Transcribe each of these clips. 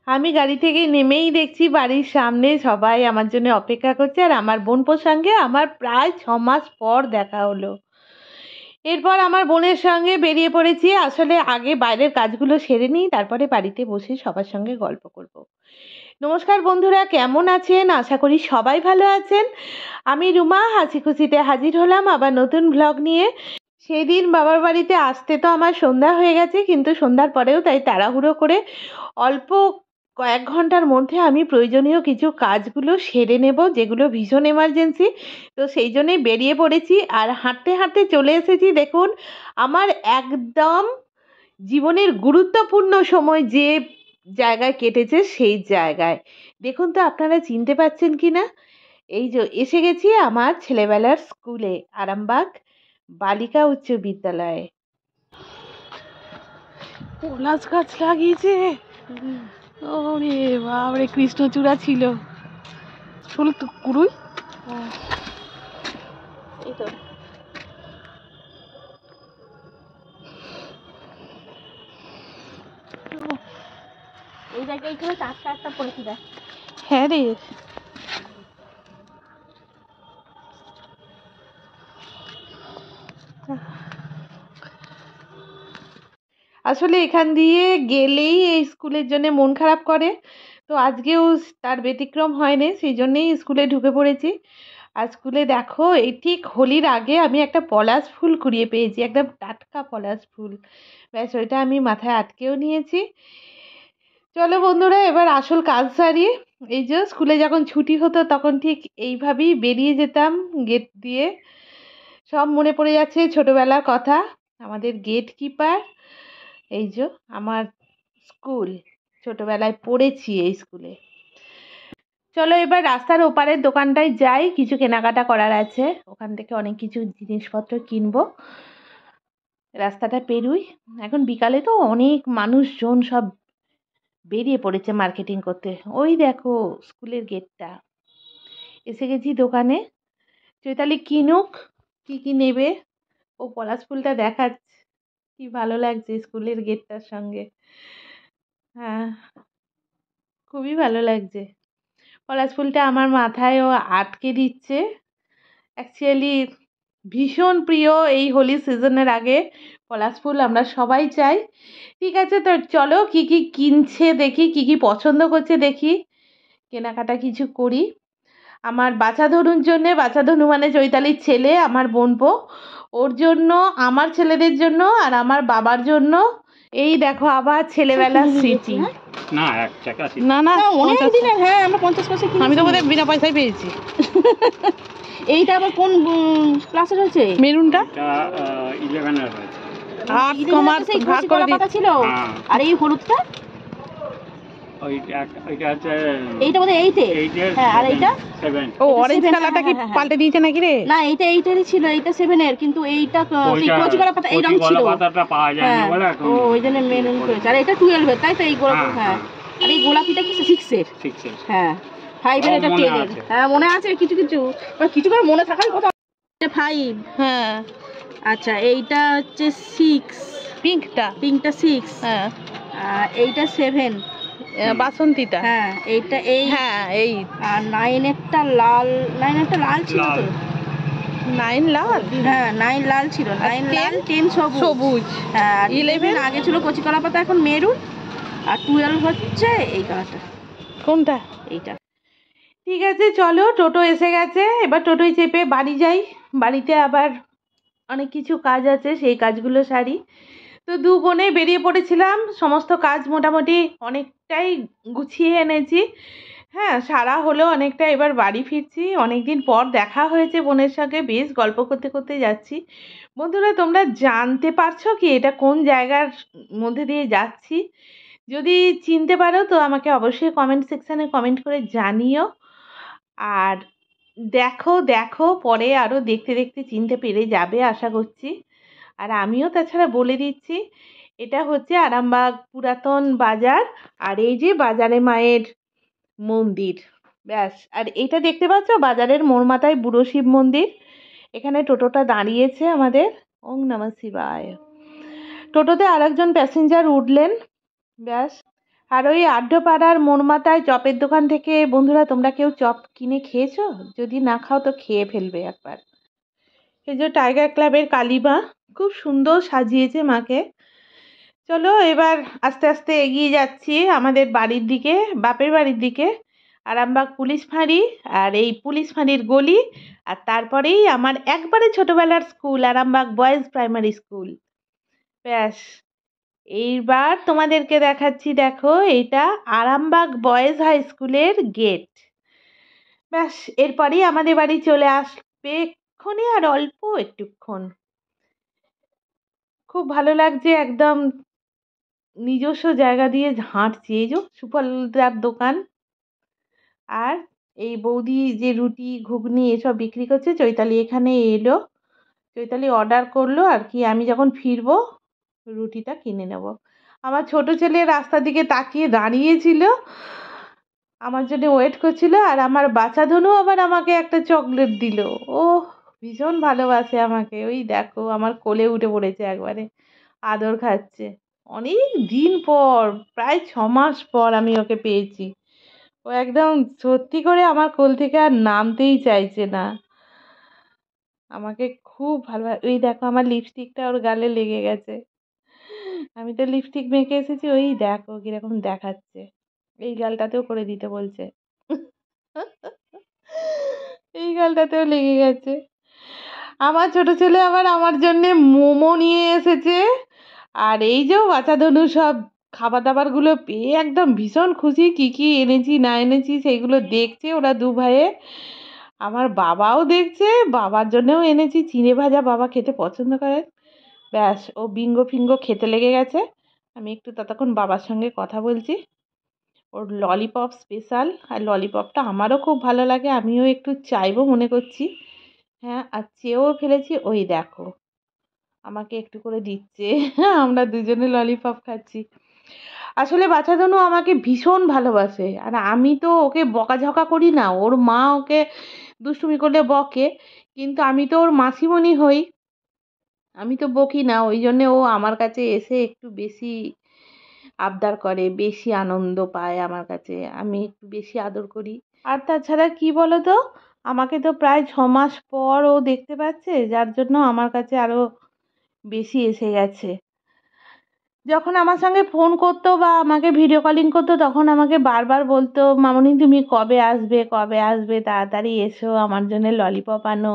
আমি গাড়ি থেকে নেমেই দেখছি বাড়ির সামনে সবাই আমার জন্য অপেক্ষা করছে, আর আমার বোনপোর সঙ্গে আমার প্রায় 6 মাস পর দেখা হলো। এরপর আমার বোনের সঙ্গে বেরিয়ে পড়েছি। আসলে আগে বাইরের কাজগুলো সেরে নিই, তারপরে বাড়িতে বসে সবার সঙ্গে গল্প করব। নমস্কার বন্ধুরা, কেমন আছেন? আশা করি সবাই ভালো আছেন। আমি রুমা হাসি খুশিতে হাজির হলাম আবার নতুন ব্লগ নিয়ে। সেই দিন বাবার বাড়িতে আসতে তো আমার সন্ধ্যা হয়ে গেছে, কিন্তু সন্ধ্যার পরেও তাই তাড়াহুড়ো করে অল্প কয়েক ঘন্টার মধ্যে আমি প্রয়োজনীয় কিছু কাজগুলো সেরে নেব, যেগুলো ভীষণ এমার্জেন্সি। তো সেই জন্যই বেরিয়ে পড়েছি, আর হাঁটতে হাঁটতে চলে এসেছি দেখুন আমার একদম জীবনের গুরুত্বপূর্ণ সময় যে জায়গায় কেটেছে সেই জায়গায়। দেখুন তো আপনারা চিনতে পারছেন কি না? এই যে এসে গেছি আমার ছেলেবেলার স্কুলে, আরামবাগ বালিকা উচ্চ বিদ্যালয়ে। পলাশ গাছ লাগিয়েছে, ওরে বাবরে, কৃষ্ণচূড়া ছিল, ষোলো তো কুড়ুই। এই তো এই জায়গায় এখানে চারটা একটা পড়েছি দেখ। হ্যাঁ রে, আসলে এখান দিয়ে গেলেই এই স্কুলের জন্য মন খারাপ করে। তো আজকেও তার ব্যতিক্রম হয়নি, সেই জন্যেই স্কুলে ঢুকে পড়েছি। আর স্কুলে দেখো, এই ঠিক হোলির আগে আমি একটা পলাশ ফুল কুড়িয়ে পেয়েছি, একদম টাটকা পলাশ ফুল। ব্যাস ওইটা আমি মাথায় আটকেও নিয়েছি। চলো বন্ধুরা, এবার আসল কাজ সারি। এই যে স্কুলে যখন ছুটি হতো তখন ঠিক এইভাবেই বেরিয়ে যেতাম গেট দিয়ে। সব মনে পড়ে যাচ্ছে ছোটবেলার কথা, আমাদের গেট কিপার, এই যে আমার স্কুল, ছোটবেলায় পড়েছি এই স্কুলে। চলো এবার রাস্তার ওপারের দোকানটায় যাই, কিছু কেনাকাটা করার আছে, ওখান থেকে অনেক কিছু জিনিসপত্র কিনবো। রাস্তাটা পেরুই, এখন বিকালে তো অনেক মানুষজন সব বেরিয়ে পড়েছে মার্কেটিং করতে। ওই দেখো স্কুলের গেটটা, এসে গেছি দোকানে। চৈতালি কিনুক, কি কি নেবে। ও পলাশ ফুলটা দেখাচ্ছে, কি ভালো লাগছে স্কুলের গেটটার সঙ্গে। হ্যাঁ, খুবই ভালো লাগছে। পলাশ ফুলটা আমার মাথায়ও আটকে দিচ্ছে। অ্যাকচুয়ালি ভীষণ প্রিয় এই হোলি সিজনের আগে পলাশ ফুল আমরা সবাই চাই। ঠিক আছে, তো চলো কি কি কিনছে দেখি, কি কি পছন্দ করছে দেখি, কেনাকাটা কিছু করি। আমার বাছা ধনুর জন্যে, বাছা ধনু মানে চৈতালির ছেলে, আমার বোনপো, ওর জন্য, আমার ছেলেদের জন্য, আর আমার বাবার জন্য। এই দেখো আবার ছেলেবেলার স্মৃতি। না এক টাকা না না, অনেক দিনের, হ্যাঁ আমরা 50 পয়সা কিনেছি। আমি তো বোধহয় বিনা পয়সায় পেয়েছি। এইটা আবার কোন ক্লাসে রয়েছে? মেরুনটা এটা 11 এর রয়েছে। আর্টস কমার্স ভাগ করে পাতা ছিল। হ্যাঁ। আর এই হলুদটা, ওইটা হচ্ছে এইটা বোধহয় 8 এ। 8 এর। হ্যাঁ, আর এইটা 7। ও এটা অরেঞ্জ 7, কালারটা কি হ্যাঁ, হ্যাঁ। পাল্টে দিয়েছে নাকি রে? না, এইটা 8 এরই ছিল, এইটা 7 এর, কিন্তু এইটা সেই কচি কলা পাতা এই রং ছিল। কলা পাতাটা পাওয়া যায় না হ্যাঁ, বলে এখন। ও ওই জন্য মেরুন করেছে। আর এটা 12 এর, তাই তো এই গোলাপি। হ্যাঁ, আর এই গোলাপিটা কি 6 এর? 6 এর। হ্যাঁ, 5 এর, এটা মনে 10 এর। আছে। হ্যাঁ মনে আছে কিছু কিছু, কিছু করে মনে থাকার কথা। 5। হ্যাঁ, আচ্ছা, এইটা হচ্ছে 6, পিঙ্কটা। পিঙ্কটা 6। হ্যাঁ, এইটা 7। বাসন্তীটা। হ্যাঁ, এইটা 8। হ্যাঁ, এই আর 9 একটা লাল, 9 একটা লাল ছিল তো। 9 লাল। হ্যাঁ, 9 লাল ছিল, 9 লাল, 10 সবুজ। সবুজ। হ্যাঁ, 11 আগে ছিল কচি কলা পাতা, এখন মেরুন। আর 12 হচ্ছে এই কালারটা, কোনটা? এইটা। ঠিক আছে চলো, টোটো এসে গেছে, এবার টোটোয় চেপে বাড়ি যাই। বাড়িতে আবার অনেক কিছু কাজ আছে, সেই কাজগুলো সারি। তো দু বোনে বেরিয়ে পড়েছিলাম, সমস্ত কাজ মোটামুটি অনেকটাই গুছিয়ে এনেছি। হ্যাঁ, সারা হলো অনেকটা, এবার বাড়ি ফিরছি। অনেকদিন পর দেখা হয়েছে বোনের সঙ্গে, বেশ গল্প করতে করতে যাচ্ছি। বন্ধুরা, তোমরা জানতে পারছো কি এটা কোন জায়গার মধ্যে দিয়ে যাচ্ছি? যদি চিনতে পারো তো আমাকে অবশ্যই কমেন্ট সেকশানে কমেন্ট করে জানিও। আর দেখো দেখো পরে আরও দেখতে দেখতে চিনতে পেরে যাবে আশা করছি। আর আমিও তাছাড়া বলে দিচ্ছি, এটা হচ্ছে আরামবাগ পুরাতন বাজার, আর এই যে বাজারে মায়ের মন্দির, ব্যাস। আর এইটা দেখতে পাচ্ছ বাজারের মোড় মাথায় বুড়ো শিব মন্দির। এখানে টোটোটা দাঁড়িয়েছে আমাদের। ওম নমঃ শিবায়। টোটোতে আরেকজন প্যাসেঞ্জার উঠলেন, ব্যাস। আর ওই আড্ডপাড়ার মোড়মাথায় চপের দোকান থেকে বন্ধুরা তোমরা কেউ চপ কিনে খেয়েছো? যদি না খাও তো খেয়ে ফেলবে একবার। এই যে টাইগার ক্লাবের কালীমা খুব সুন্দর সাজিয়েছে মাকে। চলো এবার আস্তে আস্তে এগিয়ে যাচ্ছি আমাদের বাড়ির দিকে, বাপের বাড়ির দিকে। আরামবাগ পুলিশ ফাঁড়ি, আর এই পুলিশ ফাঁড়ির গলি, আর তারপরেই আমার একবারে ছোটবেলার school Arambagh boys primary school. ব্যাস, এইবার তোমাদেরকে দেখাচ্ছি, দেখো এটা আরামবাগ বয়েজ হাই স্কুলের গেট। ব্যাস, এরপরেই আমাদের বাড়ি চলে আসবে এক্ষুনি, আর অল্প একটুক্ষণ। খুব ভালো লাগছে, একদম নিজস্ব জায়গা দিয়ে হাঁটছি। এই যে সুফলদার দোকান, আর এই বৌদি যে রুটি ঘুগনি এসব বিক্রি করছে, চৈতালি এখানে এলো, চৈতালি অর্ডার করলো আর কি। আমি যখন ফিরবো রুটিটা কিনে নেব। আমার ছোট ছেলে রাস্তার দিকে তাকিয়ে দাঁড়িয়েছিল, আমার জন্য ওয়েট করছিল, আর আমার বাচ্চা ধনু আবার আমাকে একটা চকলেট দিল। ও ভীষণ ভালোবাসে আমাকে। ওই দেখো আমার কোলে উঠে পড়েছে, একবারে আদর খাচ্ছে। অনেক দিন পর, প্রায় 6 মাস পর আমি ওকে পেয়েছি। ও একদম সত্যি করে আমার কোল থেকে আর নামতেই চাইছে না। আমাকে খুব ভালো, ওই দেখো আমার লিপস্টিকটা ওর গালে লেগে গেছে। আমি তো লিপস্টিক মেখে এসেছি, ওই দেখো কিরকম দেখাচ্ছে। এই গালটাতেও করে দিতে বলছে। এই গালটাতেও লেগে গেছে। আমার ছোট ছেলে আবার আমার জন্য মোমো নিয়ে এসেছে। আর এই যে বাচ্চা ধনু সব খাবার দাবার গুলো পেয়ে একদম ভীষণ খুশি। কি কি এনেছি না এনেছি সেইগুলো দেখছে ওরা দু ভাইয়ে। আমার বাবাও দেখছে, বাবার জন্যও এনেছি চিড়ে ভাজা, বাবা খেতে পছন্দ করে। ব্যাস, ও বিঙ্গো ফিঙ্গো খেতে লেগে গেছে। আমি একটু ততক্ষণ বাবার সঙ্গে কথা বলছি। ওর ললিপপ স্পেশাল, আর ললিপপটা আমারও খুব ভালো লাগে, আমিও একটু চাইবো মনে করছি। হ্যাঁ, আর চেয়েও ফেলেছি, ওই দেখো আমাকে একটু করে দিচ্ছে। আমরা দুজনে ললিপপ খাচ্ছি। আসলে বাচ্চাধনু আমাকে ভীষণ ভালোবাসে, আর আমি তো ওকে বকাঝকা করি না। ওর মা ওকে দুষ্টুমি করলে বকে, কিন্তু আমি তো ওর মাসিমণি হই, আমি তো বকি না। ওই জন্যে ও আমার কাছে এসে একটু বেশি আবদার করে, বেশি আনন্দ পায় আমার কাছে, আমি একটু বেশি আদর করি। আর তাছাড়া কি বলো তো, আমাকে তো প্রায় 6 মাস পর ও দেখতে পাচ্ছে, যার জন্য আমার কাছে আরো বেশি এসে গেছে। যখন আমার সঙ্গে ফোন করতো বা আমাকে ভিডিও কলিং করতো, তখন আমাকে বারবার বলতো, মামনি তুমি কবে আসবে, কবে আসবে, তাড়াতাড়ি এসো, আমার জন্য ললিপপ আনো,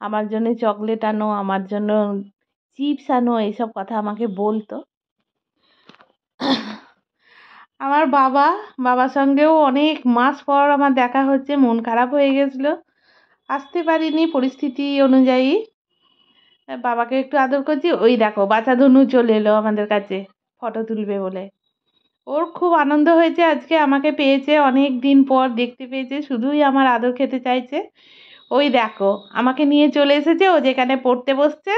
আমার জন্য চকলেট আনো, আমার জন্য চিপস আনো, এইসব কথা আমাকে বলতো। আমার বাবার সঙ্গেও অনেক মাস পর আমার দেখা হচ্ছে, মন খারাপ হয়ে গেছিলো, আসতে পারিনি পরিস্থিতি অনুযায়ী। বাবাকে একটু আদর করছি, ওই দেখো বাচ্চা ধনু চলে এলো আমাদের কাছে ফটো তুলবে বলে। ওর খুব আনন্দ হয়েছে আজকে, আমাকে পেয়েছে, অনেক দিন পর দেখতে পেয়েছে, শুধুই আমার আদর খেতে চাইছে। ওই দেখো আমাকে নিয়ে চলে এসেছে, ও যেখানে পড়তে বসছে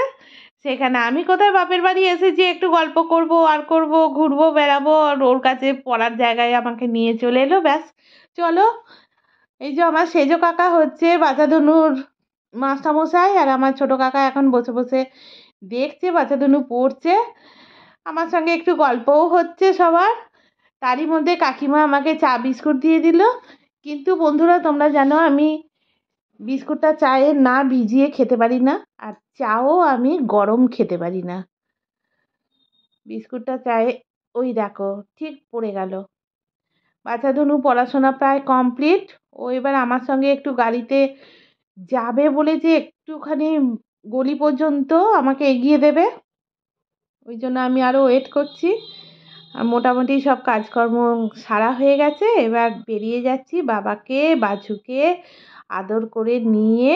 সেখানে। আমি কোথায় বাপের বাড়ি এসেছি, একটু গল্প করব আর করব, ঘুরবো বেড়াবো, আর ওর কাছে পড়ার জায়গায় আমাকে নিয়ে চলে এলো। ব্যাস, চলো। এই যে আমার সেজো কাকা হচ্ছে বাচ্চাধনুর মাস্টারমশাই, আর আমার ছোট কাকা এখন বসে বসে দেখছে বাচ্চাধনু পড়ছে, আমার সঙ্গে একটু গল্পও হচ্ছে সবার। তারই মধ্যে কাকিমা আমাকে চা বিস্কুট দিয়ে দিল। কিন্তু বন্ধুরা তোমরা জানো আমি বিস্কুটটা চায়ে না ভিজিয়ে খেতে পারি না, আর চাও আমি গরম খেতে পারি না। বিস্কুটটা চায়ে, ওই দেখো ঠিক পড়ে গেল। বাচ্চাধনু পড়াশোনা প্রায় কমপ্লিট। ও এবার আমার সঙ্গে একটু গাড়িতে যাবে বলেছে, একটুখানি গলি পর্যন্ত আমাকে এগিয়ে দেবে, ওই জন্য আমি আরও ওয়েট করছি। আর মোটামুটি সব কাজকর্ম সারা হয়ে গেছে, এবার বেরিয়ে যাচ্ছি বাবাকে বাছুকে আদর করে নিয়ে।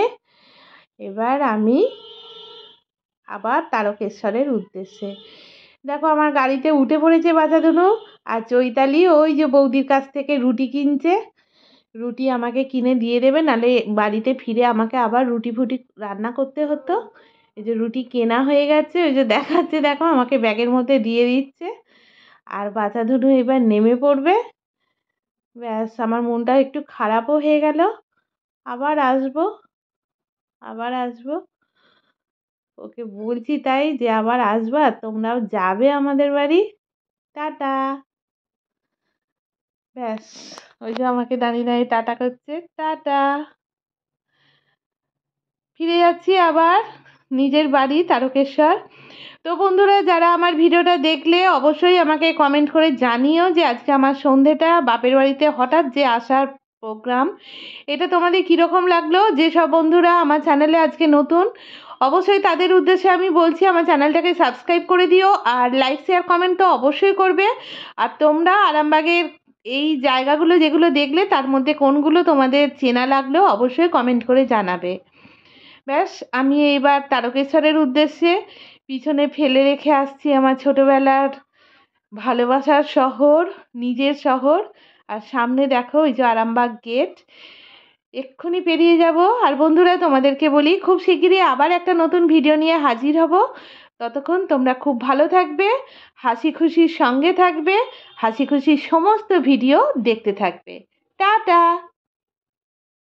এবার আমি আবার তারকেশ্বরের উদ্দেশ্যে। দেখো আমার গাড়িতে উঠে পড়েছে বাচ্চাধনু, আর চৈতালি ওই যে বৌদির কাছ থেকে রুটি কিনছে, রুটি আমাকে কিনে দিয়ে দেবে, নাহলে বাড়িতে ফিরে আমাকে আবার রুটি ফুটি রান্না করতে হতো। এই যে রুটি কেনা হয়ে গেছে, ওই যে দেখাচ্ছে, দেখো আমাকে ব্যাগের মধ্যে দিয়ে দিচ্ছে। আর বাচ্চাধনু এবার নেমে পড়বে। ব্যাস, আমার মনটা একটু খারাপও হয়ে গেল। আবার আসবো, আবার আসবো, ওকে বলছি তাই যে আবার আসবা, তোমরাও যাবে আমাদের বাড়ি। টাটা। ব্যাস, ওই যে আমাকে দাঁড়িয়ে দাঁড়িয়ে টাটা করছে, টাটা। ফিরে যাচ্ছি আবার নিজের বাড়ি তারকেশ্বর। তো বন্ধুরা, যারা আমার ভিডিওটা দেখলে অবশ্যই আমাকে কমেন্ট করে জানিও যে আজকে আমার সন্ধেটা বাপের বাড়িতে হঠাৎ যে আসার প্রোগ্রাম, এটা তোমাদের কীরকম লাগলো। যেসব বন্ধুরা আমার চ্যানেলে আজকে নতুন, অবশ্যই তাদের উদ্দেশ্যে আমি বলছি আমার চ্যানেলটাকে সাবস্ক্রাইব করে দিও, আর লাইক শেয়ার কমেন্ট তো অবশ্যই করবে। আর তোমরা আরামবাগের এই জায়গাগুলো যেগুলো দেখলে তার মধ্যে কোনগুলো তোমাদের চেনা লাগলো অবশ্যই কমেন্ট করে জানাবে। ব্যাস, আমি এইবার তারকেশ্বরের উদ্দেশ্যে পিছনে ফেলে রেখে আসছি আমার ছোটবেলার ভালোবাসার শহর, নিজের শহর। আর সামনে দেখো ওই যে আরামবাগ গেট, এক্ষুনি পেরিয়ে যাব। আর বন্ধুরা, তোমাদেরকে বলি খুব শিগগিরই আবার একটা নতুন ভিডিও নিয়ে হাজির হব। ততক্ষণ তোমরা খুব ভালো থাকবে, হাসি খুশির সঙ্গে থাকবে, হাসি খুশির সমস্ত ভিডিও দেখতে থাকবে। টাটা।